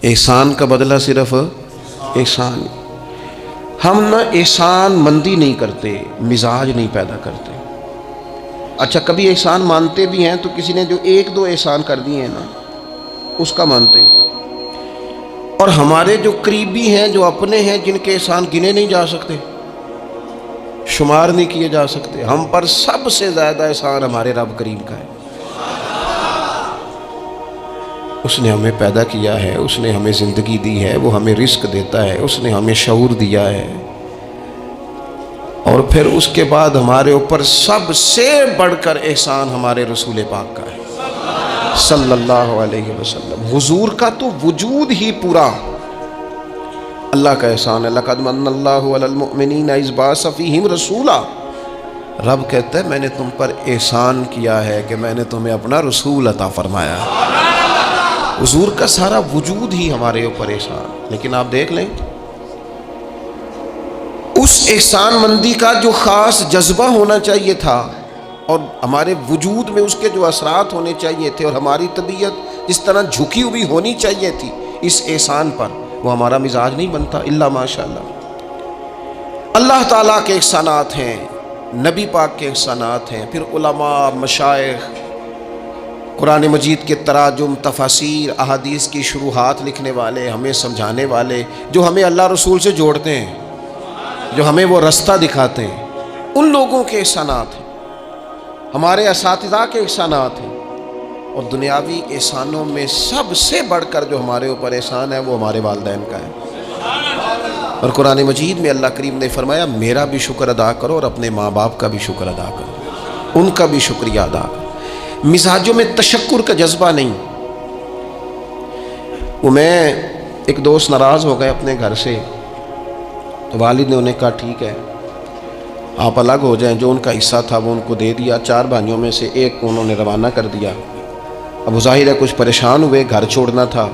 احسان کا بدلہ صرف احسان. ہم نہ احسان مندی نہیں کرتے، مزاج نہیں پیدا کرتے. اچھا کبھی احسان مانتے بھی ہیں تو کسی نے جو ایک دو احسان کر دیے ہیں نا اس کا مانتے ہیں. اور ہمارے جو قریبی ہیں، جو اپنے ہیں، جن کے احسان گنے نہیں جا سکتے، شمار نہیں کیے جا سکتے، ہم پر سب سے زیادہ احسان ہمارے رب کریم کا ہے. اس نے ہمیں پیدا کیا ہے، اس نے ہمیں زندگی دی ہے، وہ ہمیں رزق دیتا ہے، اس نے ہمیں شعور دیا ہے. اور پھر اس کے بعد ہمارے اوپر سب سے بڑھ کر احسان ہمارے رسول پاک کا ہے صلی اللہ علیہ وسلم. حضور کا تو وجود ہی پورا اللہ کا احسان ہے. لقد من اللہ علی المؤمنین اذ بعث فیہم رسولا. رب کہتا ہے میں نے تم پر احسان کیا ہے کہ میں نے تمہیں اپنا رسول عطا فرمایا. حضور کا سارا وجود ہی ہمارے اوپر احسان. لیکن آپ دیکھ لیں اس احسان مندی کا جو خاص جذبہ ہونا چاہیے تھا اور ہمارے وجود میں اس کے جو اثرات ہونے چاہیے تھے اور ہماری طبیعت جس طرح جھکی ہوئی ہونی چاہیے تھی اس احسان پر، وہ ہمارا مزاج نہیں بنتا الا ماشاء اللہ. اللہ تعالیٰ کے احسانات ہیں، نبی پاک کے احسانات ہیں، پھر علماء، مشائخ، قرآن مجید کے تراجم، تفاسیر، احادیث کی شروحات لکھنے والے، ہمیں سمجھانے والے، جو ہمیں اللہ رسول سے جوڑتے ہیں، جو ہمیں وہ رستہ دکھاتے ہیں، ان لوگوں کے احسانات ہیں. ہمارے اساتذہ کے احسانات ہیں. اور دنیاوی احسانوں میں سب سے بڑھ کر جو ہمارے اوپر احسان ہے وہ ہمارے والدین کا ہے. اور قرآن مجید میں اللہ کریم نے فرمایا میرا بھی شکر ادا کرو اور اپنے ماں باپ کا بھی شکر ادا کرو، ان کا بھی شکریہ ادا کرو. مزاجوں میں تشکر کا جذبہ نہیں. وہ میں ایک دوست ناراض ہو گئے اپنے گھر سے، تو والد نے انہیں کہا ٹھیک ہے آپ الگ ہو جائیں، جو ان کا حصہ تھا وہ ان کو دے دیا. 4 بھائیوں میں سے ایک کو انہوں نے روانہ کر دیا. اب ظاہر ہے کچھ پریشان ہوئے، گھر چھوڑنا تھا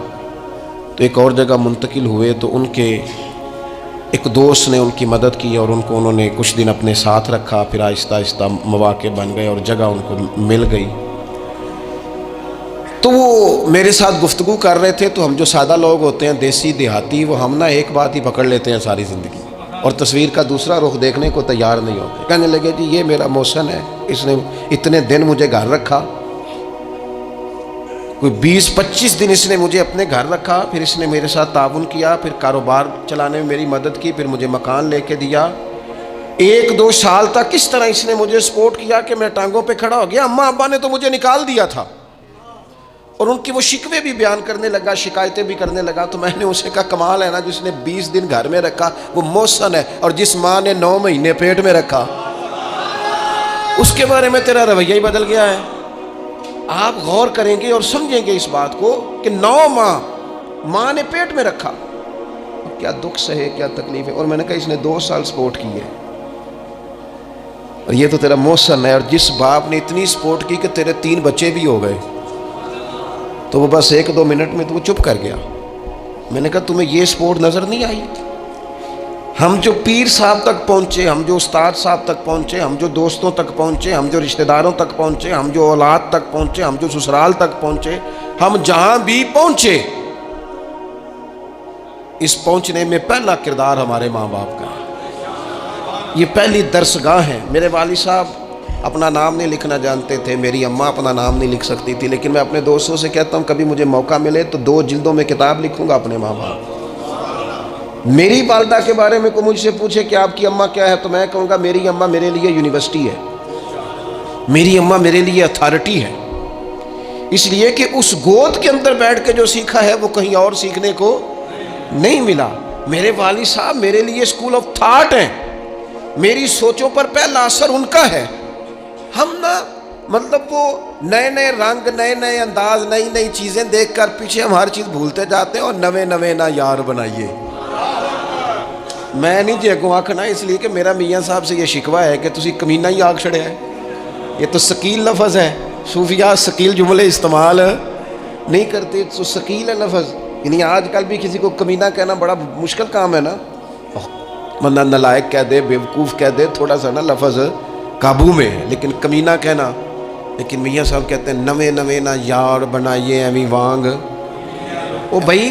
تو ایک اور جگہ منتقل ہوئے. تو ان کے ایک دوست نے ان کی مدد کی اور ان کو انہوں نے کچھ دن اپنے ساتھ رکھا. پھر آہستہ آہستہ مواقع بن گئے اور جگہ ان کو مل گئی. تو وہ میرے ساتھ گفتگو کر رہے تھے. تو ہم جو سادہ لوگ ہوتے ہیں، دیسی دیہاتی، وہ ہم نہ ایک بات ہی پکڑ لیتے ہیں ساری زندگی اور تصویر کا دوسرا رخ دیکھنے کو تیار نہیں ہوتے. کہنے لگے جی یہ میرا محسن ہے، اس نے اتنے دن مجھے گھر رکھا، کوئی 20-25 دن اس نے مجھے اپنے گھر رکھا، پھر اس نے میرے ساتھ تعاون کیا، پھر کاروبار چلانے میں میری مدد کی، پھر مجھے مکان لے کے دیا. 1-2 سال تک اس طرح اس نے مجھے سپورٹ کیا کہ میں ٹانگوں پہ کھڑا ہو گیا. اماں ابا نے تو مجھے نکال دیا تھا. اور ان کی وہ شکوے بھی بیان کرنے لگا، شکایتیں بھی کرنے لگا. تو میں نے اسے کہا کمال ہے نا، جس نے 20 دن گھر میں رکھا وہ محسن ہے، اور جس ماں نے 9 مہینے پیٹ میں رکھا اس کے بارے میں تیرا رویہ ہی بدل گیا ہے. آپ غور کریں گے اور سمجھیں گے اس بات کو کہ 9 ماں نے پیٹ میں رکھا، کیا دکھ سہے، کیا تکلیف ہے. اور میں نے کہا اس نے 2 سال سپورٹ کی ہے اور یہ تو تیرا محسن ہے. اور جس باپ نے اتنی سپورٹ کی کہ تیرے 3 بچے بھی ہو گئے، تو وہ بس 1-2 منٹ میں تو وہ چپ کر گیا. میں نے کہا تمہیں یہ سپورٹ نظر نہیں آئی؟ ہم جو پیر صاحب تک پہنچے، ہم جو استاد صاحب تک پہنچے، ہم جو دوستوں تک پہنچے، ہم جو رشتہ داروں تک پہنچے، ہم جو اولاد تک پہنچے، ہم جو سسرال تک پہنچے، ہم جہاں بھی پہنچے، اس پہنچنے میں پہلا کردار ہمارے ماں باپ کا ہے. یہ پہلی درسگاہ ہے. میرے والد صاحب اپنا نام نہیں لکھنا جانتے تھے، میری اماں اپنا نام نہیں لکھ سکتی تھی، لیکن میں اپنے دوستوں سے کہتا ہوں کبھی مجھے موقع ملے تو 2 جلدوں میں کتاب لکھوں گا اپنے ماں باپ. میری والدہ کے بارے میں کوئی مجھ سے پوچھے کہ آپ کی اماں کیا ہے، تو میں کہوں گا میری اماں میرے لیے یونیورسٹی ہے، میری اماں میرے لیے اتھارٹی ہے. اس لیے کہ اس گود کے اندر بیٹھ کے جو سیکھا ہے وہ کہیں اور سیکھنے کو نہیں ملا. میرے والد صاحب میرے لیے اسکول آف تھاٹ ہیں، میری سوچوں پر پہلا اثر ان کا ہے. ہم نا مطلب وہ نئے رنگ، نئے انداز، نئی چیزیں دیکھ کر پیچھے ہم ہر چیز بھولتے جاتے ہیں اور نوے نہ یار بنائیے. میں نہیں جی اگوں آکھنا، اس لیے کہ میرا میاں صاحب سے یہ شکوہ ہے کہ تسی کمینہ ہی آکھ چھڑے ہے. یہ تو ثقیل لفظ ہے، صوفیاء ثقیل جملے استعمال نہیں کرتے، تو ثقیل ہے لفظ. یعنی آج کل بھی کسی کو کمینہ کہنا بڑا مشکل کام ہے نا. بندہ نالائق کہہ دے، بیوقوف کہہ دے، تھوڑا سا نا لفظ قابو میں ہے، لیکن کمینہ کہنا. لیکن میاں صاحب کہتے ہیں نوے نہ یار بنائیے ایویں وانگ. او بھائی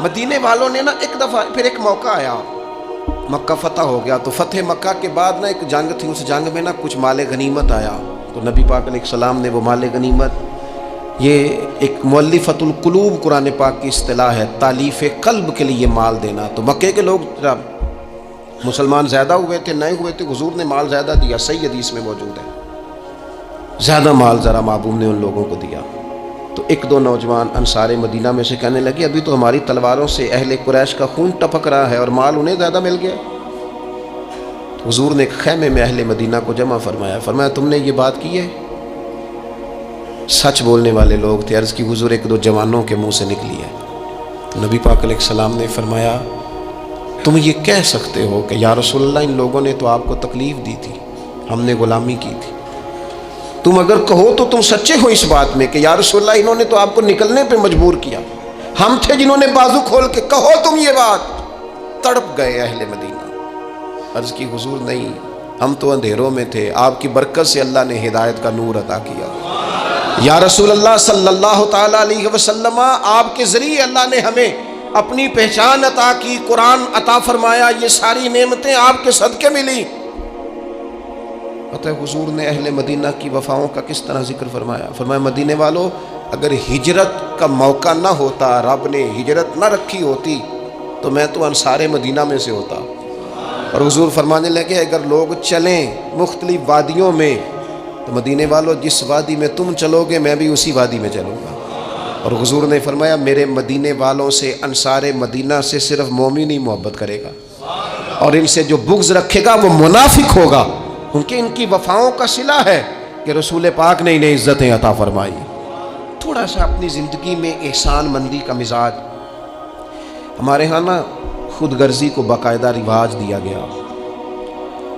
مدینے والوں نے نا ایک دفعہ پھر ایک موقع آیا، مکہ فتح ہو گیا، تو فتح مکہ کے بعد نا ایک جنگ تھی، اس جنگ میں نا کچھ مال غنیمت آیا، تو نبی پاک علیہ السلام نے وہ مال غنیمت، یہ ایک مؤلفۃ القلوب قرآن پاک کی اصطلاح ہے، تالیف قلب کے لیے مال دینا، تو مکے کے لوگ مسلمان زیادہ ہوئے تھے، نئے ہوئے تھے، حضور نے مال زیادہ دیا، صحیح حدیث میں موجود ہے، زیادہ مال ذرا محبوب نے ان لوگوں کو دیا۔ تو ایک دو نوجوان انصار مدینہ میں سے کہنے لگے ابھی تو ہماری تلواروں سے اہل قریش کا خون ٹپک رہا ہے اور مال انہیں زیادہ مل گیا۔ تو حضور نے ایک خیمے میں اہل مدینہ کو جمع فرمایا تم نے یہ بات کی ہے؟ سچ بولنے والے لوگ تھے، عرض کی حضور ایک دو جوانوں کے منہ سے نکلی ہے۔ تو نبی پاک علیہ السلام نے فرمایا تم یہ کہہ سکتے ہو کہ یا رسول اللہ ان لوگوں نے تو آپ کو تکلیف دی تھی، ہم نے غلامی کی تھی، تم اگر کہو تو تم سچے ہو اس بات میں کہ یا رسول اللہ انہوں نے تو آپ کو نکلنے پہ مجبور کیا، ہم تھے جنہوں نے بازو کھول کے کہو تم یہ بات۔ تڑپ گئے اہل مدینہ، عرض کی حضور نہیں، ہم تو اندھیروں میں تھے، آپ کی برکت سے اللہ نے ہدایت کا نور عطا کیا۔ یا رسول اللہ صلی اللہ تعالیٰ علیہ وسلم، آپ کے ذریعے اللہ نے ہمیں اپنی پہچان عطا کی، قرآن عطا فرمایا، یہ ساری نعمتیں آپ کے صدقے ملی۔ پتہ حضور نے اہل مدینہ کی وفاؤں کا کس طرح ذکر فرمایا مدینے والو اگر ہجرت کا موقع نہ ہوتا، رب نے ہجرت نہ رکھی ہوتی تو میں تو انصار مدینہ میں سے ہوتا۔ اور حضور فرمانے لگے اگر لوگ چلیں مختلف وادیوں میں تو مدینے والو جس وادی میں تم چلو گے میں بھی اسی وادی میں چلوں گا۔ اور حضور نے فرمایا میرے مدینے والوں سے، انصار مدینہ سے صرف مومن ہی محبت کرے گا، اور ان سے جو بغض رکھے گا وہ منافق ہوگا، کیونکہ ان کی وفاؤں کا صلہ ہے کہ رسول پاک نے انہیں عزتیں عطا فرمائی۔ تھوڑا سا اپنی زندگی میں احسان مندی کا مزاج، ہمارے ہاں نا خود غرضی کو باقاعدہ رواج دیا گیا،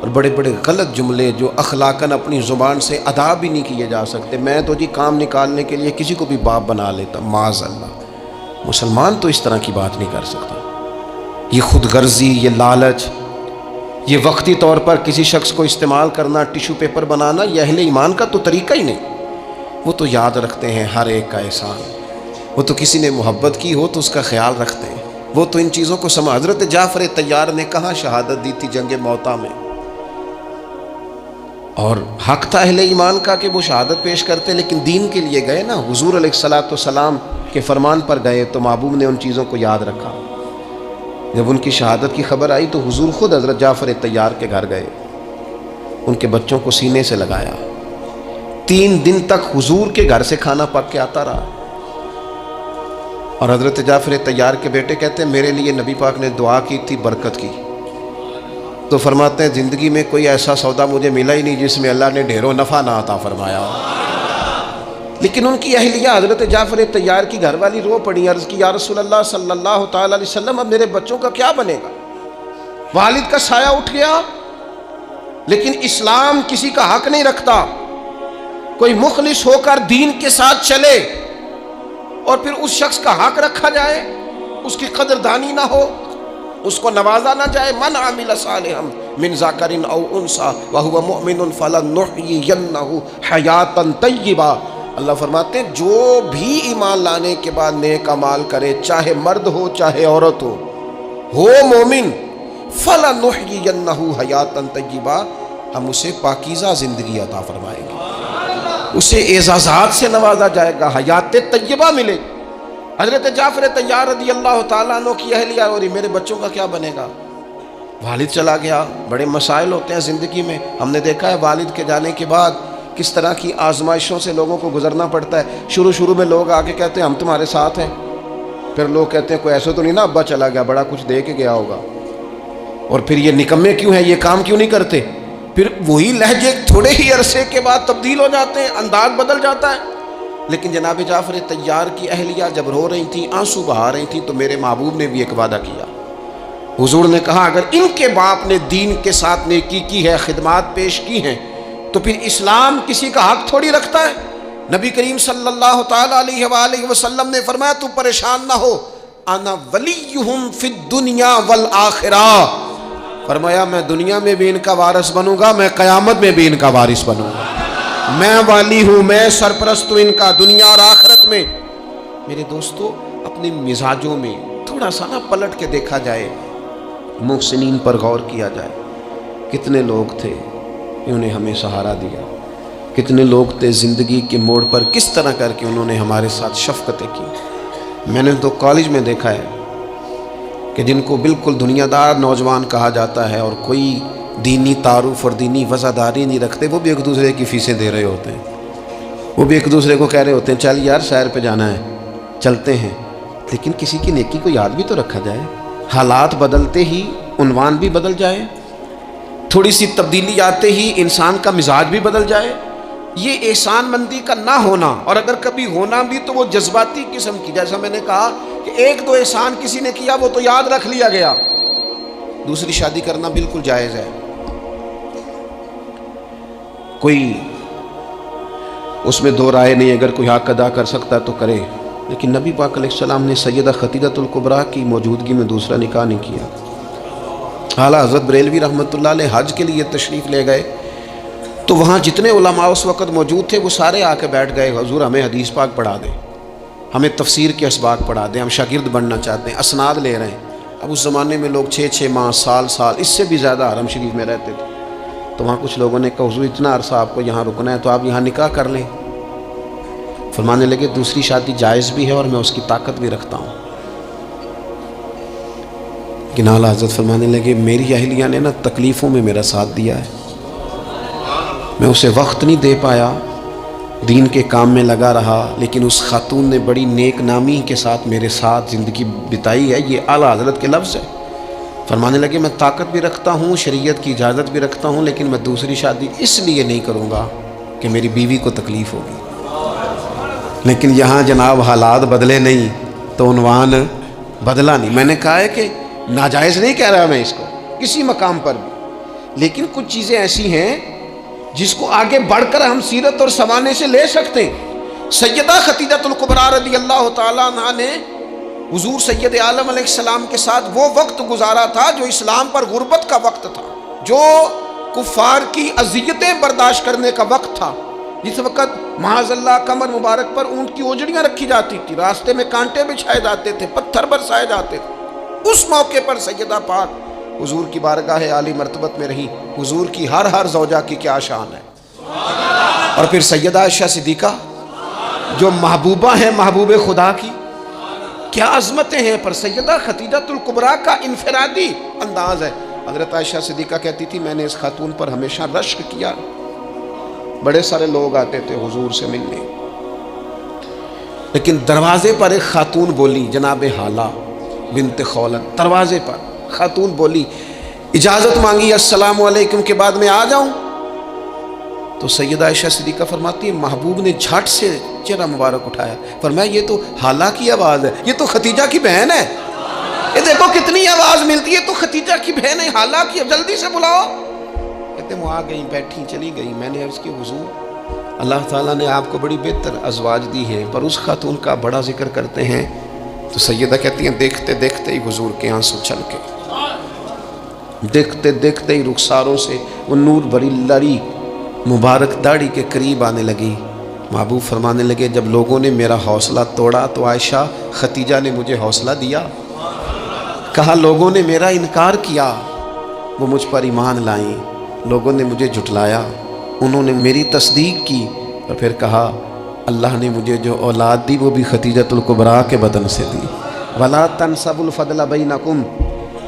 اور بڑے بڑے غلط جملے جو اخلاقاً اپنی زبان سے ادا بھی نہیں کیے جا سکتے، میں تو جی کام نکالنے کے لیے کسی کو بھی باپ بنا لیتا، معاذ اللہ، مسلمان تو اس طرح کی بات نہیں کر سکتا۔ یہ خود غرضی، یہ لالچ، یہ وقتی طور پر کسی شخص کو استعمال کرنا، ٹیشو پیپر بنانا، یہ اہل ایمان کا تو طریقہ ہی نہیں۔ وہ تو یاد رکھتے ہیں ہر ایک کا احسان، وہ تو کسی نے محبت کی ہو تو اس کا خیال رکھتے ہیں، وہ تو ان چیزوں کو حضرت جعفر طیار نے کہاں شہادت دی تھی جنگ موطا میں، اور حق تھا اہل ایمان کا کہ وہ شہادت پیش کرتے، لیکن دین کے لیے گئے نا، حضور علیہ الصلاۃ کے فرمان پر گئے تو محبوب نے ان چیزوں کو یاد رکھا۔ جب ان کی شہادت کی خبر آئی تو حضور خود حضرت جعفر طیار کے گھر گئے، ان کے بچوں کو سینے سے لگایا، 3 دن تک حضور کے گھر سے کھانا پک کے آتا رہا۔ اور حضرت جعفر طیار کے بیٹے کہتے ہیں میرے لیے نبی پاک نے دعا کی تھی برکت کی، تو فرماتے ہیں زندگی میں کوئی ایسا سودا مجھے ملا ہی نہیں جس میں اللہ نے ڈھیروں نفع نہ عطا فرمایا۔ لیکن ان کی اہلیہ حضرت جعفر طیار کی گھر والی رو پڑی، عرض کی یا رسول اللہ صلی اللہ تعالیٰ علیہ وسلم اب میرے بچوں کا کیا بنے گا؟ والد کا سایہ اٹھ گیا، لیکن اسلام کسی کا حق نہیں رکھتا، کوئی مخلص ہو کر دین کے ساتھ چلے اور پھر اس شخص کا حق رکھا جائے، اس کی قدردانی نہ ہو، اس کو نوازا نہ جائے۔ من عمل صالحا من ذکر او انثی وهو مؤمن فلنحیینہ حیاتا طیبہ۔ اللہ فرماتے ہیں جو بھی ایمان لانے کے بعد نیک اعمال کرے، چاہے مرد ہو چاہے عورت ہو مومن، فلنحیینہ حیاتا طیبہ، ہم اسے پاکیزہ زندگی عطا فرمائیں گے، اسے اعزازات سے نوازا جائے گا، حیات طیبہ ملے۔ حضرت جعفر طیار رضی اللہ تعالیٰ عنہ کی اہلیہ اور میرے بچوں کا کیا بنے گا؟ والد چلا گیا، بڑے مسائل ہوتے ہیں زندگی میں، ہم نے دیکھا ہے والد کے جانے کے بعد کس طرح کی آزمائشوں سے لوگوں کو گزرنا پڑتا ہے۔ شروع میں لوگ آ کے کہتے ہیں ہم تمہارے ساتھ ہیں، پھر لوگ کہتے ہیں کوئی ایسا تو نہیں نا ابا چلا گیا، بڑا کچھ دے کے گیا ہوگا، اور پھر یہ نکمے کیوں ہیں، یہ کام کیوں نہیں کرتے، پھر وہی لہجے تھوڑے ہی عرصے کے بعد تبدیل ہو جاتے ہیں، انداز بدل جاتا ہے۔ لیکن جناب جعفر طیار کی اہلیہ جب رو رہی تھیں، آنسو بہا رہی تھیں، تو میرے محبوب نے بھی ایک وعدہ کیا، حضور نے کہا اگر ان کے باپ نے دین کے ساتھ نیکی کی ہے، خدمات پیش کی ہیں، تو پھر اسلام کسی کا حق تھوڑی رکھتا ہے۔ نبی کریم صلی اللہ تعالیٰ علیہ وآلہ وسلم نے فرمایا تو پریشان نہ ہو، انا ولیہم فی الدنیا والآخرہ، فرمایا میں دنیا میں بھی ان کا وارث بنوں گا، میں قیامت میں بھی ان کا وارث بنوں گا، میں والی ہوں، میں سرپرست ہوں ان کا دنیا اور آخرت میں۔ میرے دوستو اپنے مزاجوں میں تھوڑا تھوڑا سا نا پلٹ کے دیکھا جائے، محسنین پر غور کیا جائے، کتنے لوگ تھے انہوں نے ہمیں سہارا دیا، کتنے لوگ تھے زندگی کے موڑ پر کس طرح کر کے انہوں نے ہمارے ساتھ شفقتیں کی۔ میں نے تو کالج میں دیکھا ہے کہ جن کو بالکل دنیا دار نوجوان کہا جاتا ہے اور کوئی دینی تعارف اور دینی وفاداری نہیں رکھتے، وہ بھی ایک دوسرے کی فیسیں دے رہے ہوتے ہیں، وہ بھی ایک دوسرے کو کہہ رہے ہوتے ہیں چل یار سیر پہ جانا ہے چلتے ہیں، لیکن کسی کی نیکی کو یاد بھی تو رکھا جائے۔ حالات بدلتے ہی عنوان بھی بدل جائے، تھوڑی سی تبدیلی آتے ہی انسان کا مزاج بھی بدل جائے۔ یہ احسان مندی کا نہ ہونا، اور اگر کبھی ہونا بھی تو وہ جذباتی قسم کی، جیسا میں نے کہا کہ ایک دو احسان کسی نے کیا وہ تو یاد رکھ لیا گیا، دوسری شادی کرنا بالکل جائز ہے، کوئی اس میں دو رائے نہیں، اگر کوئی حق ادا کر سکتا تو کرے، لیکن نبی پاک علیہ السلام نے سیدہ خدیجہ الکبریٰ کی موجودگی میں دوسرا نکاح نہیں کیا۔ اعلیٰ حضرت بریلوی رحمۃ اللہ علیہ حج کے لیے تشریف لے گئے تو وہاں جتنے علماء اس وقت موجود تھے وہ سارے آ کے بیٹھ گئے، حضور ہمیں حدیث پاک پڑھا دیں، ہمیں تفسیر کے اسباق پڑھا دیں، ہم شاگرد بننا چاہتے ہیں، اسناد لے رہے ہیں۔ اب اس زمانے میں لوگ 6 ماہ سال اس سے بھی زیادہ حرم شریف میں رہتے تھے، تو وہاں کچھ لوگوں نے کہا حضور اتنا عرصہ آپ کو یہاں رکنا ہے تو آپ یہاں نکاح کر لیں۔ فرمانے لگے دوسری شادی جائز بھی ہے اور میں اس کی طاقت بھی رکھتا ہوں، لیکن اعلیٰ حضرت فرمانے لگے میری اہلیہ نے نا تکلیفوں میں میرا ساتھ دیا ہے، میں اسے وقت نہیں دے پایا، دین کے کام میں لگا رہا، لیکن اس خاتون نے بڑی نیک نامی کے ساتھ میرے ساتھ زندگی بتائی ہے۔ یہ اعلیٰ حضرت کے لفظ ہے۔ فرمانے لگے میں طاقت بھی رکھتا ہوں، شریعت کی اجازت بھی رکھتا ہوں، لیکن میں دوسری شادی اس لیے نہیں کروں گا کہ میری بیوی کو تکلیف ہوگی۔ لیکن یہاں جناب حالات بدلے نہیں تو عنوان بدلا نہیں۔ میں نے کہا ہے کہ ناجائز نہیں کہہ رہا میں اس کو کسی مقام پر بھی، لیکن کچھ چیزیں ایسی ہیں جس کو آگے بڑھ کر ہم سیرت اور سمانے سے لے سکتے ہیں۔ سیدہ خدیجہ الکبریٰ رضی اللہ تعالیٰ عنہ نے حضور سید عالم علیہ السلام کے ساتھ وہ وقت گزارا تھا جو اسلام پر غربت کا وقت تھا، جو کفار کی اذیتیں برداشت کرنے کا وقت تھا، جس وقت معاذ اللہ کمر مبارک پر اونٹ کی اوجڑیاں رکھی جاتی تھی، راستے میں کانٹے بچھائے جاتے تھے، پتھر برسائے جاتے تھے۔ اس موقع پر سیدہ پاک حضور کی بارگاہ عالی مرتبت میں رہی، حضور کی ہر زوجہ کی کیا شان ہے۔ اور پھر سیدہ عائشہ صدیقہ جو محبوبہ ہیں محبوب خدا کی، کیا عظمتیں ہیں، پر سیدہ خدیجہ الکبریٰ کا انفرادی انداز ہے۔ حضرت عائشہ صدیقہ کہتی تھی میں نے اس خاتون پر ہمیشہ رشک کیا، بڑے سارے لوگ آتے تھے حضور سے ملنے، لیکن دروازے پر ایک خاتون بولی، جناب حالہ بنت خولد، دروازے پر خاتون بولی، اجازت مانگی السلام علیکم کے بعد میں آ جاؤں؟ تو سیدہ عائشہ صدیقہ فرماتی ہے محبوب نے جھٹ سے چہرہ مبارک اٹھایا، فرمایا یہ تو حالہ کی آواز ہے، یہ تو خدیجہ کی بہن ہے، یہ دیکھو کتنی آواز ملتی ہے، تو خدیجہ کی بہن ہے، حالہ کی، جلدی سے بلاؤ۔ کہتے وہ آ گئی، بیٹھی، چلی گئی۔ میں نے عرض کی حضور اللہ تعالیٰ نے آپ کو بڑی بہتر ازواج دی ہیں، پر اس خاتون کا بڑا ذکر کرتے ہیں، تو سیدہ کہتی ہیں دیکھتے دیکھتے ہی حضور کے آنسو چھلکے، دیکھتے دیکھتے ہی رخساروں سے وہ نور بھری لڑی مبارک داڑھی کے قریب آنے لگی۔ محبوب فرمانے لگے جب لوگوں نے میرا حوصلہ توڑا تو عائشہ خدیجہ نے مجھے حوصلہ دیا، کہا لوگوں نے میرا انکار کیا وہ مجھ پر ایمان لائیں، لوگوں نے مجھے جھٹلایا انہوں نے میری تصدیق کی، اور پھر کہا اللہ نے مجھے جو اولاد دی وہ بھی خدیجہ الکبریٰ کے بدن سے دی۔ وَلَا تَنْسَبُوا الْفَضْلَ بَيْنَكُمْ،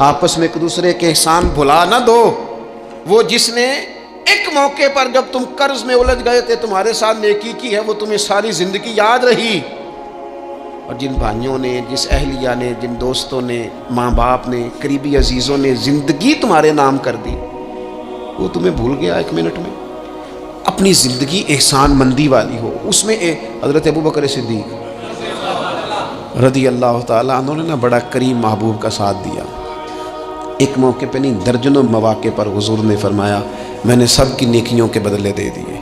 آپس میں ایک دوسرے کے احسان بھلا نہ دو۔ وہ جس نے ایک موقع پر جب تم قرض میں الجھ گئے تھے تمہارے ساتھ نیکی کی ہے، وہ تمہیں ساری زندگی یاد رہی، اور جن بھائیوں نے، جس اہلیہ نے، جن دوستوں نے، ماں باپ نے، قریبی عزیزوں نے زندگی تمہارے نام کر دی، وہ تمہیں بھول گیا ایک منٹ میں۔ اپنی زندگی احسان مندی والی ہو، اس میں حضرت ابوبکر صدیق رضی اللہ تعالیٰ عنہ نے بڑا کریم محبوب کا ساتھ دیا۔ ایک موقع پہ نہیں، درجنوں مواقع پر حضور نے فرمایا میں نے سب کی نیکیوں کے بدلے دے دیے،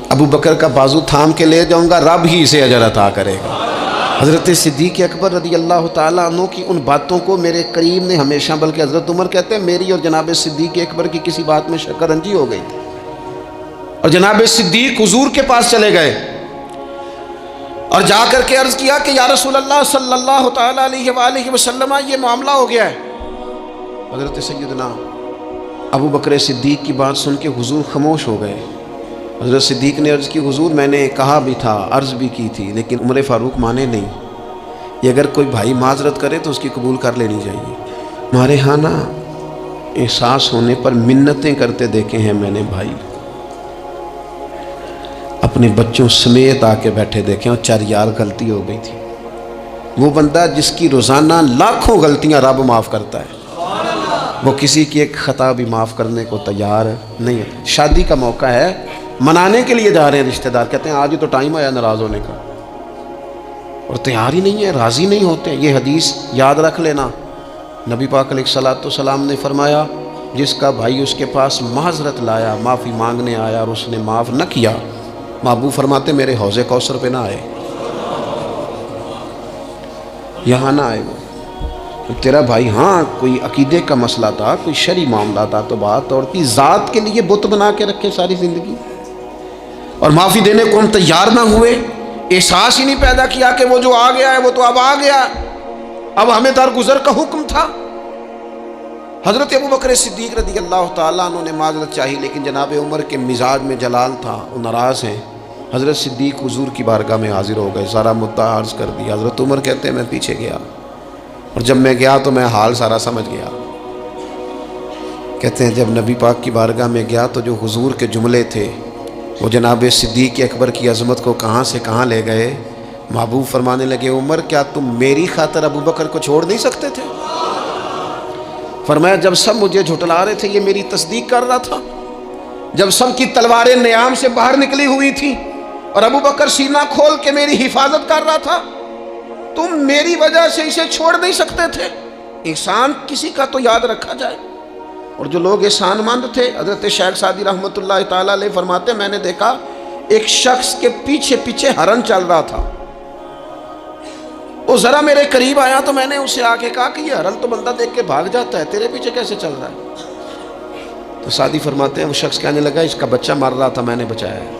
ابو بکر کا بازو تھام کے لے جاؤں گا، رب ہی اسے اجر عطا کرے گا۔ حضرت صدیق اکبر رضی اللہ تعالیٰ عنہ کی ان باتوں کو میرے کریم نے ہمیشہ، بلکہ حضرت عمر کہتے ہیں میری اور جناب صدیق اکبر کی کسی بات میں شکرنجی ہو گئی تھی، اور جناب صدیق حضور کے پاس چلے گئے، اور جا کر کے عرض کیا کہ یا رسول اللہ صلی اللہ تعالیٰ علیہ وآلہ وسلم یہ معاملہ ہو گیا ہے۔ حضرت سیدنا ابو بکر صدیق کی بات سن کے حضور خاموش ہو گئے۔ حضرت صدیق نے عرض کی حضور میں نے کہا بھی تھا، عرض بھی کی تھی، لیکن عمر فاروق مانے نہیں، یہ اگر کوئی بھائی معذرت کرے تو اس کی قبول کر لینی چاہیے۔ ہمارے ہاں نا احساس ہونے پر منتیں کرتے دیکھے ہیں میں نے بھائی، اپنے بچوں سمیت آ کے بیٹھے دیکھیں اور چار یار غلطی ہو گئی تھی۔ وہ بندہ جس کی روزانہ لاکھوں غلطیاں رب معاف کرتا ہے، وہ کسی کی ایک خطا بھی معاف کرنے کو تیار نہیں ہے۔ شادی کا موقع ہے، منانے کے لیے جا رہے ہیں رشتہ دار، کہتے ہیں آج ہی تو ٹائم آیا ناراض ہونے کا، اور تیار ہی نہیں ہے، راضی نہیں ہوتے۔ یہ حدیث یاد رکھ لینا، نبی پاک علیہ الصلوۃ والسلام نے فرمایا جس کا بھائی اس کے پاس معذرت لایا، معافی مانگنے آیا اور اس نے معاف نہ کیا، محبوب فرماتے میرے حوض کوثر پہ نہ آئے، یہاں نہ آئے۔ وہ تیرا بھائی ہاں کوئی عقیدے کا مسئلہ تھا، کوئی شرعی معاملہ تھا تو بات اور تھی، ذات کے لیے بت بنا کے رکھے ساری زندگی، اور معافی دینے کو ہم تیار نہ ہوئے، احساس ہی نہیں پیدا کیا کہ وہ جو آ گیا ہے وہ تو اب آ گیا، اب ہمیں درگزر کا حکم تھا۔ حضرت ابو بکر صدیق رضی اللہ تعالیٰ عنہ نے معذرت چاہی، لیکن جناب عمر کے مزاج میں جلال تھا، وہ ناراض ہیں۔ حضرت صدیق حضور کی بارگاہ میں حاضر ہو گئے، سارا مدعا عرض کر دیا۔ حضرت عمر کہتے ہیں میں پیچھے گیا، اور جب میں گیا تو میں حال سارا سمجھ گیا۔ کہتے ہیں جب نبی پاک کی بارگاہ میں گیا تو جو حضور کے جملے تھے وہ جناب صدیق اکبر کی عظمت کو کہاں سے کہاں لے گئے۔ محبوب فرمانے لگے عمر کیا تم میری خاطر ابو بکر کو چھوڑ نہیں سکتے تھے؟ فرمایا جب سب مجھے جھٹلا رہے تھے یہ میری تصدیق کر رہا تھا، جب سب کی تلواریں نیام سے باہر نکلی ہوئی تھی اور ابو بکر سینہ کھول کے میری حفاظت کر رہا تھا، تم میری وجہ سے اسے چھوڑ نہیں سکتے تھے۔ احسان کسی کا تو یاد رکھا جائے، اور جو لوگ احسان مند تھے، حضرت شیخ سعدی رحمۃ اللہ تعالیٰ علیہ فرماتے میں نے دیکھا ایک شخص کے پیچھے پیچھے ہرن چل رہا تھا، وہ ذرا میرے قریب آیا تو میں نے اسے آ کے کہا کہ یہ ہرن تو بندہ دیکھ کے بھاگ جاتا ہے، تیرے پیچھے کیسے چل رہا ہے؟ تو سعدی فرماتے ہیں وہ شخص کہنے لگا اس کا بچہ مر رہا تھا، میں نے بچایا ہے،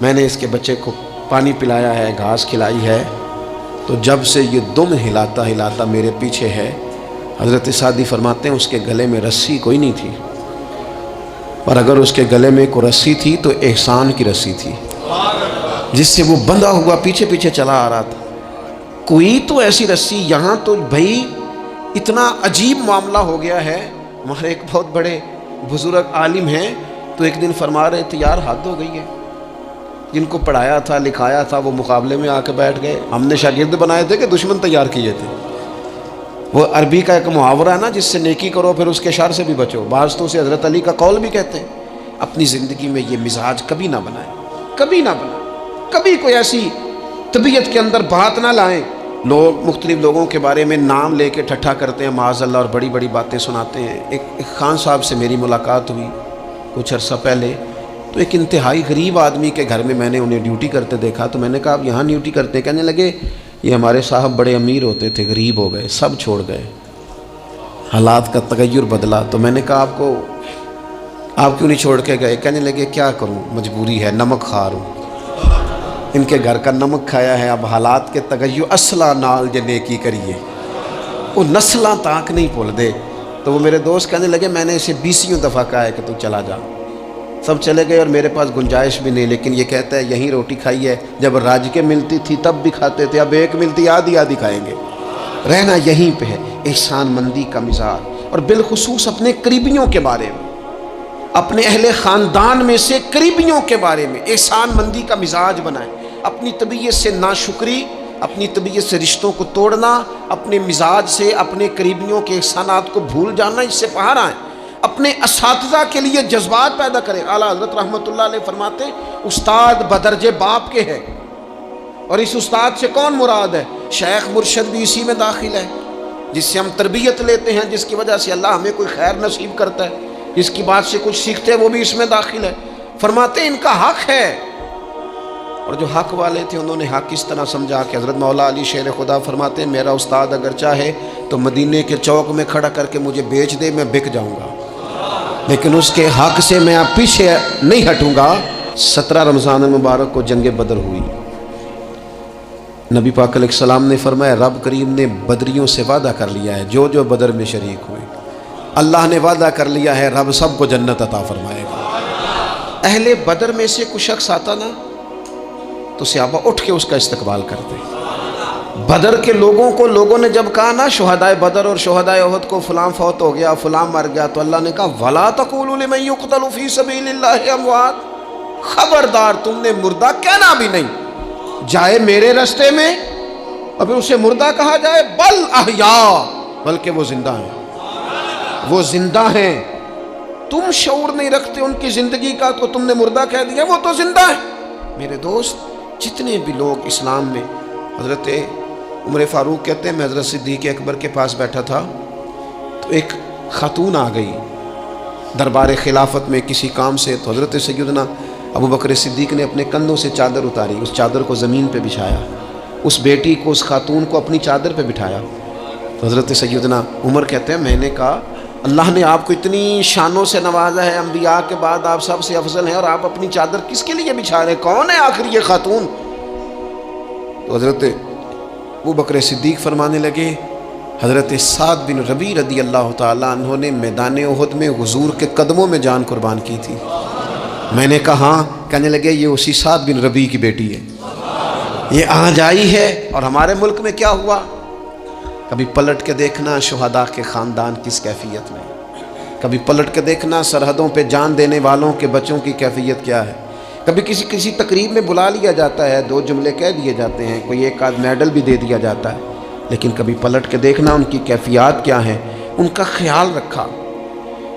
میں نے اس کے بچے کو پانی پلایا ہے، گھاس کھلائی ہے، تو جب سے یہ دم ہلاتا ہلاتا میرے پیچھے ہے۔ حضرت سعدی فرماتے ہیں اس کے گلے میں رسی کوئی نہیں تھی، اور اگر اس کے گلے میں کوئی رسی تھی تو احسان کی رسی تھی جس سے وہ بندھا ہوا پیچھے پیچھے چلا آ رہا تھا۔ کوئی تو ایسی رسی، یہاں تو بھائی اتنا عجیب معاملہ ہو گیا ہے۔ ہمارے ایک بہت بڑے بزرگ عالم ہیں تو ایک دن فرما رہے تھے یار حد ہو گئی ہے، جن کو پڑھایا تھا لکھایا تھا وہ مقابلے میں آ کے بیٹھ گئے، ہم نے شاگرد بنائے تھے کہ دشمن تیار کیے تھے۔ وہ عربی کا ایک محاورہ ہے نا جس سے نیکی کرو پھر اس کے شر سے بھی بچو، بعض تو اسے حضرت علی کا قول بھی کہتے ہیں۔ اپنی زندگی میں یہ مزاج کبھی نہ بنائیں، کبھی نہ بنائیں، کبھی کوئی ایسی طبیعت کے اندر بات نہ لائیں۔ لوگ مختلف لوگوں کے بارے میں نام لے کے ٹھٹھا کرتے ہیں معاذ اللہ، اور بڑی بڑی باتیں سناتے ہیں۔ ایک خان صاحب سے میری ملاقات ہوئی کچھ عرصہ پہلے، تو ایک انتہائی غریب آدمی کے گھر میں نے انہیں ڈیوٹی کرتے دیکھا، تو میں نے کہا آپ یہاں ڈیوٹی کرتے ہیں؟ کہنے لگے یہ ہمارے صاحب بڑے امیر ہوتے تھے، غریب ہو گئے، سب چھوڑ گئے، حالات کا تغیر بدلا۔ تو میں نے کہا آپ کیوں نہیں چھوڑ کے گئے؟ کہنے لگے کیا کروں، مجبوری ہے، نمک خار ہوں، ان کے گھر کا نمک کھایا ہے، اب حالات کے تغیر اصلہ نال جے نیکی کریے، وہ نسلاں تاک نہیں بھول دے۔ تو وہ میرے دوست کہنے لگے میں نے اسے 20 دفعہ کہا ہے کہ تو چلا جا، سب چلے گئے اور میرے پاس گنجائش بھی نہیں، لیکن یہ کہتا ہے یہیں روٹی کھائی ہے، جب راج کے ملتی تھی تب بھی کھاتے تھے، اب ایک ملتی آدھی آدھی کھائیں گے، رہنا یہیں پہ ہے۔ احسان مندی کا مزاج، اور بالخصوص اپنے قریبیوں کے بارے میں، اپنے اہل خاندان میں سے قریبیوں کے بارے میں احسان مندی کا مزاج بنائیں۔ اپنی طبیعت سے ناشکری، اپنی طبیعت سے رشتوں کو توڑنا، اپنے مزاج سے اپنے قریبیوں کے احسانات کو بھول جانا، اس سے باہر آئیں۔ اپنے اساتذہ کے لیے جذبات پیدا کریں۔ اعلیٰ حضرت رحمۃ اللہ علیہ فرماتے استاد بدرجے باپ کے ہے، اور اس استاد سے کون مراد ہے؟ شیخ مرشد بھی اسی میں داخل ہے، جس سے ہم تربیت لیتے ہیں، جس کی وجہ سے اللہ ہمیں کوئی خیر نصیب کرتا ہے، جس کی بات سے کچھ سیکھتے ہیں وہ بھی اس میں داخل ہے۔ فرماتے ان کا حق ہے، اور جو حق والے تھے انہوں نے حق اس طرح سمجھا کہ حضرت مولا علی شیر خدا فرماتے ہیں میرا استاد اگر چاہے تو مدینے کے چوک میں کھڑا کر کے مجھے بیچ دے، میں بک جاؤں گا، لیکن اس کے حق سے میں پیچھے نہیں ہٹوں گا۔ 17 رمضان المبارک کو جنگ بدر ہوئی، نبی پاک علیہ السلام نے فرمایا رب کریم نے بدریوں سے وعدہ کر لیا ہے، جو جو بدر میں شریک ہوئے اللہ نے وعدہ کر لیا ہے رب سب کو جنت عطا فرمائے گا۔ اہل بدر میں سے کوئی شخص آتا نا تو صحابہ اٹھ کے اس کا استقبال کرتے۔ بدر کے لوگوں نے جب کہا نا شہدائے بدر اور شہدائے احد کو فلاں فوت ہو گیا فلاں مر گیا، تو اللہ نے کہا وَلَا تَقُولُوا لِمَن يُقْتَلُ فِي سَبِيلِ اللَّهِ أَمْوَاتٌ، خبردار تم نے مردہ کہنا بھی نہیں، جائے میرے راستے میں اور پھر اسے مردہ کہا جائے، بل احیاء، بلکہ وہ زندہ ہیں، وہ زندہ ہیں۔ تم شعور نہیں رکھتے ان کی زندگی کا تو تم نے مردہ کہہ دیا، وہ تو زندہ ہے۔ میرے دوست جتنے بھی لوگ اسلام میں، حضرت عمر فاروق کہتے ہیں میں حضرت صدیق اکبر کے پاس بیٹھا تھا تو ایک خاتون آ گئی دربار خلافت میں کسی کام سے، تو حضرت سیدنا ابو بکر صدیق نے اپنے کندھوں سے چادر اتاری، اس چادر کو زمین پہ بچھایا، اس بیٹی کو اس خاتون کو اپنی چادر پہ بٹھایا۔ تو حضرت سیدنا عمر کہتے ہیں میں نے کہا اللہ نے آپ کو اتنی شانوں سے نوازا ہے، انبیاء کے بعد آپ سب سے افضل ہیں، اور آپ اپنی چادر کس کے لیے بچھا رہے ہیں؟ کون ہے آخر یہ خاتون؟ تو حضرت ابو بکر صدیق فرمانے لگے حضرت سعد بن ربیع رضی اللہ تعالیٰ عنہ نے میدان احد میں حضور کے قدموں میں جان قربان کی تھی۔ میں نے کہا ہاں، کہنے لگے یہ اسی سعد بن ربیع کی بیٹی ہے، یہ آج آئی ہے۔ اور ہمارے ملک میں کیا ہوا؟ کبھی پلٹ کے دیکھنا شہداء کے خاندان کس کیفیت میں، کبھی پلٹ کے دیکھنا سرحدوں پہ جان دینے والوں کے بچوں کی کیفیت کیا ہے۔ کبھی کسی تقریب میں بلا لیا جاتا ہے، دو جملے کہہ دیے جاتے ہیں، کوئی ایک آدھ میڈل بھی دے دیا جاتا ہے، لیکن کبھی پلٹ کے دیکھنا ان کی کیفیات کیا ہیں، ان کا خیال رکھا،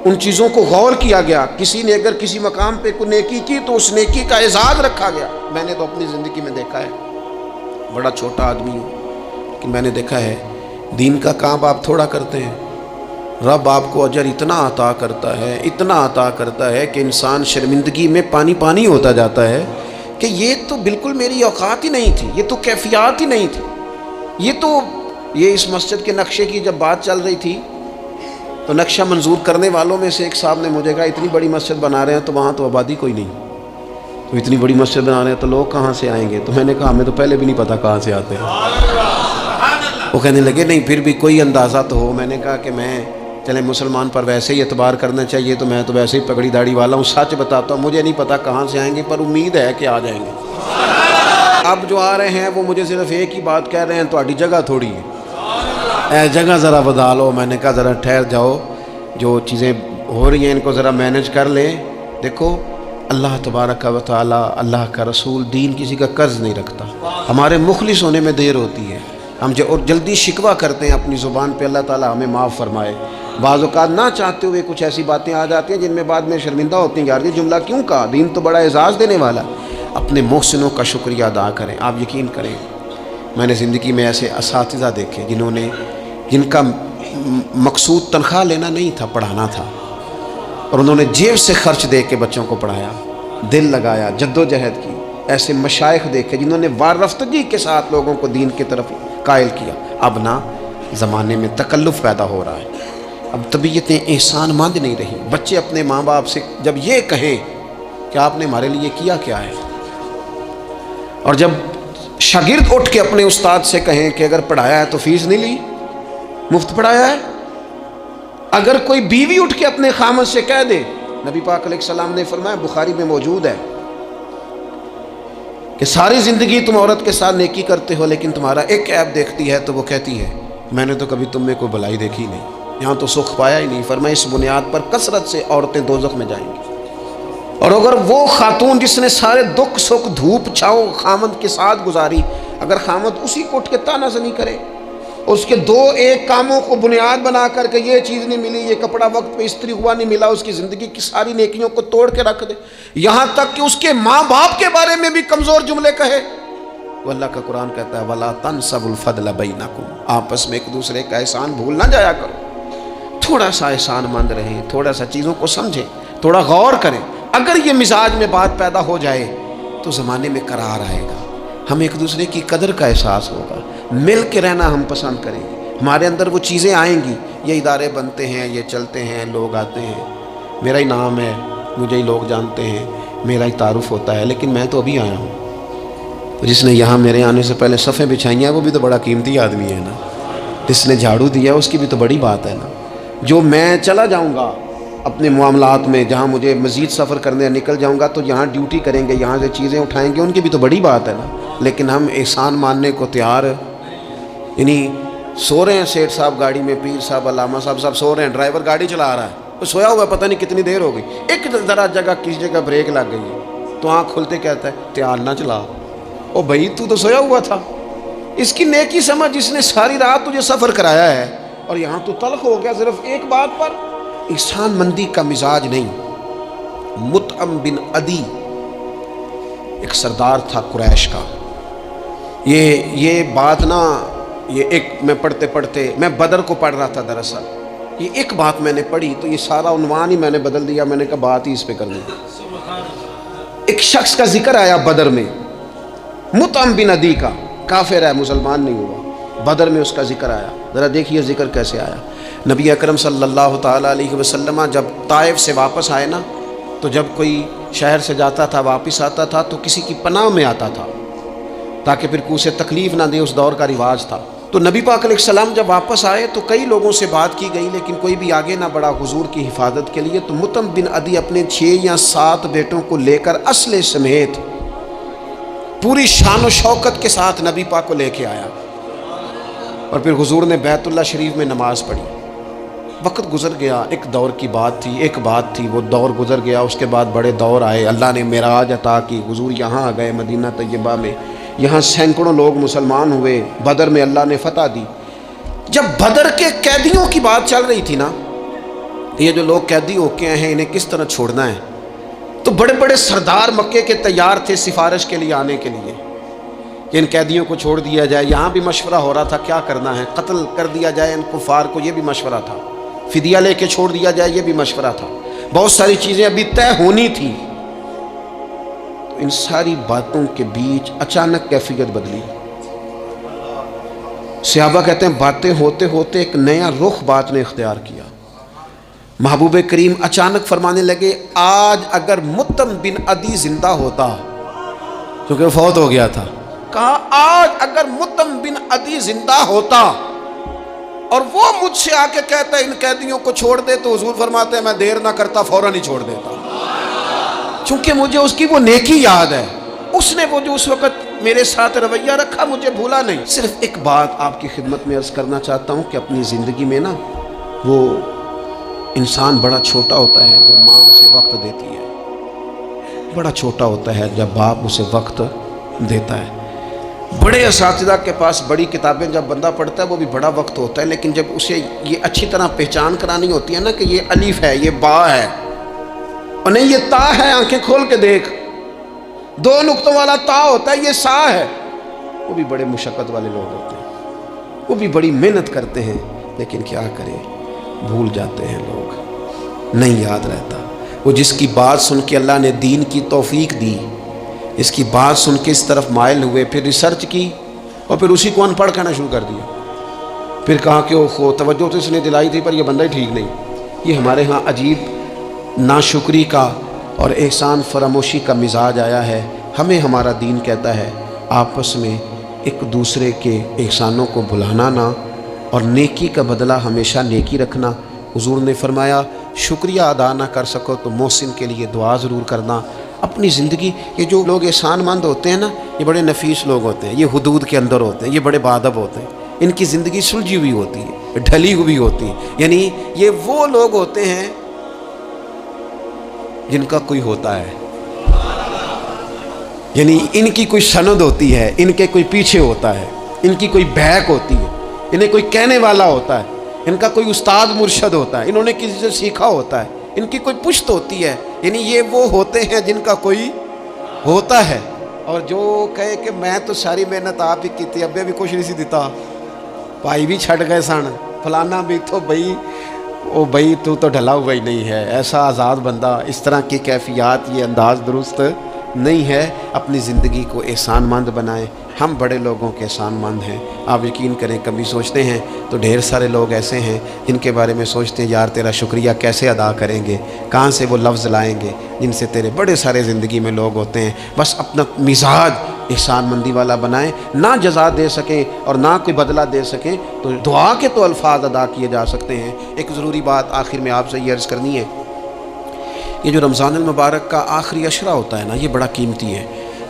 ان چیزوں کو غور کیا گیا۔ کسی نے اگر کسی مقام پہ کوئی نیکی کی تو اس نیکی کا اعزاز رکھا گیا۔ میں نے تو اپنی زندگی میں دیکھا ہے، بڑا چھوٹا آدمی ہوں کہ میں نے دیکھا ہے دین کا کام آپ تھوڑا کرتے ہیں، رب آپ کو اجر اتنا عطا کرتا ہے، اتنا عطا کرتا ہے کہ انسان شرمندگی میں پانی پانی ہوتا جاتا ہے کہ یہ تو بالکل میری اوقات ہی نہیں تھی، یہ تو کیفیات ہی نہیں تھی، یہ اس مسجد کے نقشے کی جب بات چل رہی تھی تو نقشہ منظور کرنے والوں میں سے ایک صاحب نے مجھے کہا اتنی بڑی مسجد بنا رہے ہیں تو وہاں تو آبادی کوئی نہیں، تو اتنی بڑی مسجد بنا رہے ہیں تو لوگ کہاں سے آئیں گے؟ تو میں نے کہا ہمیں تو پہلے بھی نہیں پتا کہاں سے آتے ہیں۔ وہ کہنے لگے نہیں پھر بھی کوئی اندازہ تو ہو۔ میں نے کہا کہ میں چلیں مسلمان پر ویسے ہی اعتبار کرنا چاہیے، تو میں تو ویسے ہی پگڑی داڑھی والا ہوں، سچ بتاتا ہوں مجھے نہیں پتا کہاں سے آئیں گے، پر امید ہے کہ آ جائیں گے۔ اب جو آ رہے ہیں وہ مجھے صرف ایک ہی بات کہہ رہے ہیں تہاڈی جگہ تھوڑی ہے، جگہ ذرا بتا لو۔ میں نے کہا ذرا ٹھہر جاؤ، جو چیزیں ہو رہی ہیں ان کو ذرا مینج کر لیں۔ دیکھو اللہ تبارک و تعالی، اللہ کا رسول دین کسی کا قرض نہیں رکھتا، ہمارے مخلص ہونے میں دیر ہوتی ہے، ہم اور جلدی شکوہ کرتے ہیں اپنی زبان پہ، اللہ تعالیٰ ہمیں معاف فرمائے۔ بعض اوقات نہ چاہتے ہوئے کچھ ایسی باتیں آ جاتی ہیں جن میں بعد میں شرمندہ ہوتی ہیں، یار یہ جملہ کیوں کہا، دین تو بڑا اعزاز دینے والا۔ اپنے محسنوں کا شکریہ ادا کریں۔ آپ یقین کریں میں نے زندگی میں ایسے اساتذہ دیکھے جن کا مقصود تنخواہ لینا نہیں تھا، پڑھانا تھا، اور انہوں نے جیب سے خرچ دے کے بچوں کو پڑھایا، دل لگایا، جدوجہد کی۔ ایسے مشائخ دیکھے جنہوں نے وارفتگی کے ساتھ لوگوں کو دین کی طرف قائل کیا۔ اب نہ زمانے میں تکلف پیدا ہو رہا ہے، اب طبیعتیں احسان مند نہیں رہی۔ بچے اپنے ماں باپ سے جب یہ کہیں کہ آپ نے ہمارے لیے کیا کیا ہے، اور جب شاگرد اٹھ کے اپنے استاد سے کہیں کہ اگر پڑھایا ہے تو فیس نہیں لی، مفت پڑھایا ہے۔ اگر کوئی بیوی اٹھ کے اپنے خامد سے کہہ دے، نبی پاک علیہ السلام نے فرمایا، بخاری میں موجود ہے، کہ ساری زندگی تم عورت کے ساتھ نیکی کرتے ہو لیکن تمہارا ایک عیب دیکھتی ہے تو وہ کہتی ہے میں نے تو کبھی تم میں کوئی بھلائی دیکھی نہیں، یہاں تو سکھ پایا ہی نہیں۔ فرمایا اس بنیاد پر کثرت سے عورتیں دوزخ میں جائیں گی۔ اور اگر وہ خاتون جس نے سارے دکھ سکھ دھوپ چھاؤں خامد کے ساتھ گزاری، اگر خامد اسی کو اٹھ کے تانازنی کرے، اس کے دو ایک کاموں کو بنیاد بنا کر کے یہ چیز نہیں ملی، یہ کپڑا وقت پہ استری ہوا نہیں ملا، اس کی زندگی کی ساری نیکیوں کو توڑ کے رکھ دے، یہاں تک کہ اس کے ماں باپ کے بارے میں بھی کمزور جملے کہے، وہ اللہ کا قرآن کہتا ہے وَلَا تَنْسَبُوا الْفَضْلَ بَيْنَكُمْ، آپس میں ایک دوسرے کا احسان بھول نہ جایا کرو، تھوڑا سا احسان مند رہیں، تھوڑا سا چیزوں کو سمجھیں، تھوڑا غور کریں۔ اگر یہ مزاج میں بات پیدا ہو جائے تو زمانے میں قرار آئے گا، ہم ایک دوسرے کی قدر کا احساس ہوگا، مل کے رہنا ہم پسند کریں گے، ہمارے اندر وہ چیزیں آئیں گی۔ یہ ادارے بنتے ہیں، یہ چلتے ہیں، لوگ آتے ہیں، میرا ہی نام ہے، مجھے ہی لوگ جانتے ہیں، میرا ہی تعارف ہوتا ہے، لیکن میں تو ابھی آیا ہوں، تو جس نے یہاں میرے آنے سے پہلے صفیں بچھائی ہیں وہ بھی تو بڑا قیمتی آدمی ہے نا، جس نے جھاڑو دیا اس کی بھی تو بڑی بات ہے نا۔ جو میں چلا جاؤں گا اپنے معاملات میں، جہاں مجھے مزید سفر کرنے نکل جاؤں گا تو یہاں ڈیوٹی کریں گے، یہاں سے چیزیں اٹھائیں گے، ان کی بھی تو بڑی بات ہے نا۔ لیکن ہم احسان ماننے کو تیار، یعنی سو رہے ہیں سیٹھ صاحب گاڑی میں، پیر صاحب، علامہ صاحب سب سو رہے ہیں، ڈرائیور گاڑی چلا رہا ہے، وہ سویا ہوا ہے، پتہ نہیں کتنی دیر ہو گئی، ایک ذرا جگہ کسی جگہ بریک لگ گئی ہے تو آنکھ کھلتے کہتا ہے دھیان نہ چلا، او بھائی تو سویا ہوا تھا۔ اس کی نیکی سمجھ، جس نے ساری رات تجھے سفر کرایا ہے اور یہاں تو تلخ ہو گیا صرف ایک بات پر۔ احسان مندی کا مزاج نہیں۔ مطعم بن عدی ایک سردار تھا قریش کا، یہ بات نا، یہ ایک میں پڑھتے پڑھتے، میں بدر کو پڑھ رہا تھا دراصل، یہ ایک بات میں نے پڑھی تو یہ سارا عنوان ہی میں نے بدل دیا، میں نے کہا بات ہی اس پہ کرنی۔ ایک شخص کا ذکر آیا بدر میں، مطعم بن عدی کا، کافر ہے، مسلمان نہیں ہوا، بدر میں اس کا ذکر آیا۔ ذرا دیکھیے ذکر کیسے آیا۔ نبی اکرم صلی اللہ تعالیٰ علیہ وسلم جب طائف سے واپس آئے نا، تو جب کوئی شہر سے جاتا تھا واپس آتا تھا تو کسی کی پناہ میں آتا تھا تاکہ پھر کو اسے تکلیف نہ دے، اس دور کا رواج تھا۔ تو نبی پاک علیہ السلام جب واپس آئے تو کئی لوگوں سے بات کی گئی لیکن کوئی بھی آگے نہ بڑھا حضور کی حفاظت کے لیے۔ تو مطعم بن عدی اپنے 6 یا 7 بیٹوں کو لے کر اسلحے سمیت پوری شان و شوکت کے ساتھ نبی پاک کو لے کے آیا، اور پھر حضور نے بیت اللہ شریف میں نماز پڑھی۔ وقت گزر گیا، ایک دور کی بات تھی، ایک بات تھی، وہ دور گزر گیا، اس کے بعد بڑے دور آئے، اللہ نے معراج عطا کی، حضور یہاں آ گئے مدینہ طیبہ میں، یہاں سینکڑوں لوگ مسلمان ہوئے، بدر میں اللہ نے فتح دی۔ جب بدر کے قیدیوں کی بات چل رہی تھی نا، یہ جو لوگ قیدی ہو کے آئے ہیں انہیں کس طرح چھوڑنا ہے، تو بڑے بڑے سردار مکے کے تیار تھے سفارش کے لیے آنے کے لیے کہ ان قیدیوں کو چھوڑ دیا جائے۔ یہاں بھی مشورہ ہو رہا تھا کیا کرنا ہے، قتل کر دیا جائے ان کفار کو، یہ بھی مشورہ تھا، فدیہ لے کے چھوڑ دیا جائے، یہ بھی مشورہ تھا، بہت ساری چیزیں ابھی طے ہونی تھی۔ تو ان ساری باتوں کے بیچ اچانک کیفیت بدلی۔ صحابہ کہتے ہیں باتیں ہوتے ہوتے ایک نیا رخ بات نے اختیار کیا۔ محبوب کریم اچانک فرمانے لگے آج اگر مطعم بن عدی زندہ ہوتا، کیونکہ وہ فوت ہو گیا تھا، کہا آج اگر مطعم بن عدی زندہ ہوتا اور وہ مجھ سے آ کے کہتا ہے ان قیدیوں کو چھوڑ دے، تو حضور فرماتے ہیں میں دیر نہ کرتا، فوراً ہی چھوڑ دیتا، چونکہ مجھے اس کی وہ نیکی یاد ہے، اس نے وہ جو اس وقت میرے ساتھ رویہ رکھا مجھے بھولا نہیں۔ صرف ایک بات آپ کی خدمت میں عرض کرنا چاہتا ہوں کہ اپنی زندگی میں نا، وہ انسان بڑا چھوٹا ہوتا ہے جب ماں اسے وقت دیتی ہے، بڑا چھوٹا ہوتا ہے جب باپ اسے وقت دیتا ہے۔ بڑے اساتذہ کے پاس بڑی کتابیں جب بندہ پڑھتا ہے وہ بھی بڑا وقت ہوتا ہے، لیکن جب اسے یہ اچھی طرح پہچان کرانی ہوتی ہے نا کہ یہ الف ہے، یہ با ہے، اور نہیں یہ تا ہے، آنکھیں کھول کے دیکھ، 2 نقطوں والا تا ہوتا ہے، یہ سا ہے، وہ بھی بڑے مشقت والے لوگ ہوتے ہیں، وہ بھی بڑی محنت کرتے ہیں، لیکن کیا کریں بھول جاتے ہیں لوگ، نہیں یاد رہتا۔ وہ جس کی بات سن کے اللہ نے دین کی توفیق دی، اس کی بات سن کے اس طرف مائل ہوئے، پھر ریسرچ کی اور پھر اسی کو ان پڑھ کہنا شروع کر دیا، پھر کہا کہ وہ توجہ تو اس نے دلائی تھی پر یہ بندہ ہی ٹھیک نہیں۔ یہ ہمارے ہاں عجیب ناشکری کا اور احسان فراموشی کا مزاج آیا ہے۔ ہمیں ہمارا دین کہتا ہے آپس میں ایک دوسرے کے احسانوں کو بھلانا نہ، اور نیکی کا بدلہ ہمیشہ نیکی رکھنا۔ حضور نے فرمایا شکریہ ادا نہ کر سکو تو محسن کے لیے دعا ضرور کرنا۔ اپنی زندگی، یہ جو لوگ احسان مند ہوتے ہیں نا، یہ بڑے نفیس لوگ ہوتے ہیں، یہ حدود کے اندر ہوتے ہیں، یہ بڑے باادب ہوتے ہیں، ان کی زندگی سلجھی ہوئی ہوتی ہے، ڈھلی ہوئی ہوتی ہے، یعنی یہ وہ لوگ ہوتے ہیں جن کا کوئی ہوتا ہے، یعنی ان کی کوئی سند ہوتی ہے، ان کے کوئی پیچھے ہوتا ہے، ان کی کوئی بہک ہوتی ہے، انہیں کوئی کہنے والا ہوتا ہے، ان کا کوئی استاد مرشد ہوتا ہے، انہوں نے کسی سے سیکھا ہوتا ہے، ان کی کوئی پشت ہوتی ہے، یعنی یہ وہ ہوتے ہیں جن کا کوئی ہوتا ہے۔ اور جو کہے کہ میں تو ساری محنت آپ ہی کی تھی، ابے بھی کچھ نہیں سی دیتا، بھائی بھی چھٹ گئے سن، فلانا بھی تو بھائی او بھائی تو ڈھلا ہوا ہی نہیں ہے، ایسا آزاد بندہ، اس طرح کی کیفیات، یہ انداز درست نہیں ہے، اپنی زندگی کو احسان مند بنائیں۔ ہم بڑے لوگوں کے احسان مند ہیں، آپ یقین کریں کبھی سوچتے ہیں تو ڈھیر سارے لوگ ایسے ہیں جن کے بارے میں سوچتے ہیں یار تیرا شکریہ کیسے ادا کریں گے، کہاں سے وہ لفظ لائیں گے جن سے تیرے بڑے سارے زندگی میں لوگ ہوتے ہیں۔ بس اپنا مزاج احسان مندی والا بنائیں، نہ جزا دے سکیں اور نہ کوئی بدلہ دے سکیں تو دعا کے تو الفاظ ادا کیے جا سکتے ہیں۔ ایک ضروری بات آخر میں آپ سے یہ عرض کرنی ہے، یہ جو رمضان المبارک کا آخری عشرہ ہوتا ہے نا، یہ بڑا قیمتی ہے۔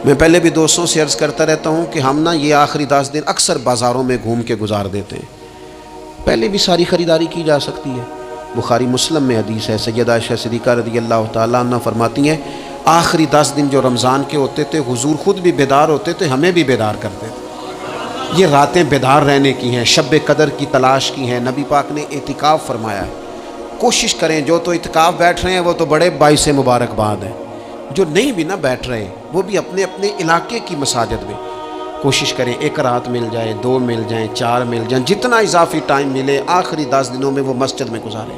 میں پہلے بھی دوستوں سے عرض کرتا رہتا ہوں کہ ہم نا یہ آخری 10 دن اکثر بازاروں میں گھوم کے گزار دیتے ہیں، پہلے بھی ساری خریداری کی جا سکتی ہے۔ بخاری مسلم میں حدیث ہے، سیدہ عائشہ صدیقہ رضی اللہ تعالیٰ عنہ فرماتی ہیں آخری 10 دن جو رمضان کے ہوتے تھے حضور خود بھی بیدار ہوتے تھے، ہمیں بھی بیدار کرتے تھے۔ یہ راتیں بیدار رہنے کی ہیں، شب قدر کی تلاش کی ہیں۔ نبی پاک نے اعتکاف فرمایا ہے، کوشش کریں، جو تو اعتکاف بیٹھ رہے ہیں وہ تو بڑے باعث مبارکباد ہے، جو نہیں بھی نہ بیٹھ رہے ہیں وہ بھی اپنے اپنے علاقے کی مساجد میں کوشش کریں، 1 رات مل جائے، 2 مل جائیں، 4 مل جائیں، جتنا اضافی ٹائم ملے آخری 10 دنوں میں وہ مسجد میں گزاریں۔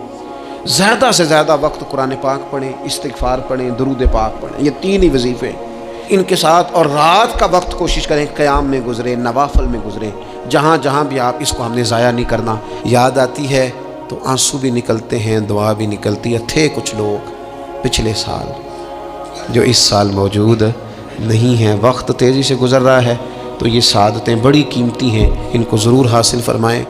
زیادہ سے زیادہ وقت قرآن پاک پڑھیں، استغفار پڑھیں، درود پاک پڑھیں، یہ 3 ہی وظیفے ان کے ساتھ، اور رات کا وقت کوشش کریں قیام میں گزرے، نوافل میں گزرے، جہاں جہاں بھی آپ، اس کو ہم نے ضائع نہیں کرنا۔ یاد آتی ہے تو آنسو بھی نکلتے ہیں، دعا بھی نکلتی ہے۔ تھے کچھ لوگ پچھلے سال جو اس سال موجود نہیں ہیں، وقت تیزی سے گزر رہا ہے، تو یہ سعادتیں بڑی قیمتی ہیں، ان کو ضرور حاصل فرمائیں۔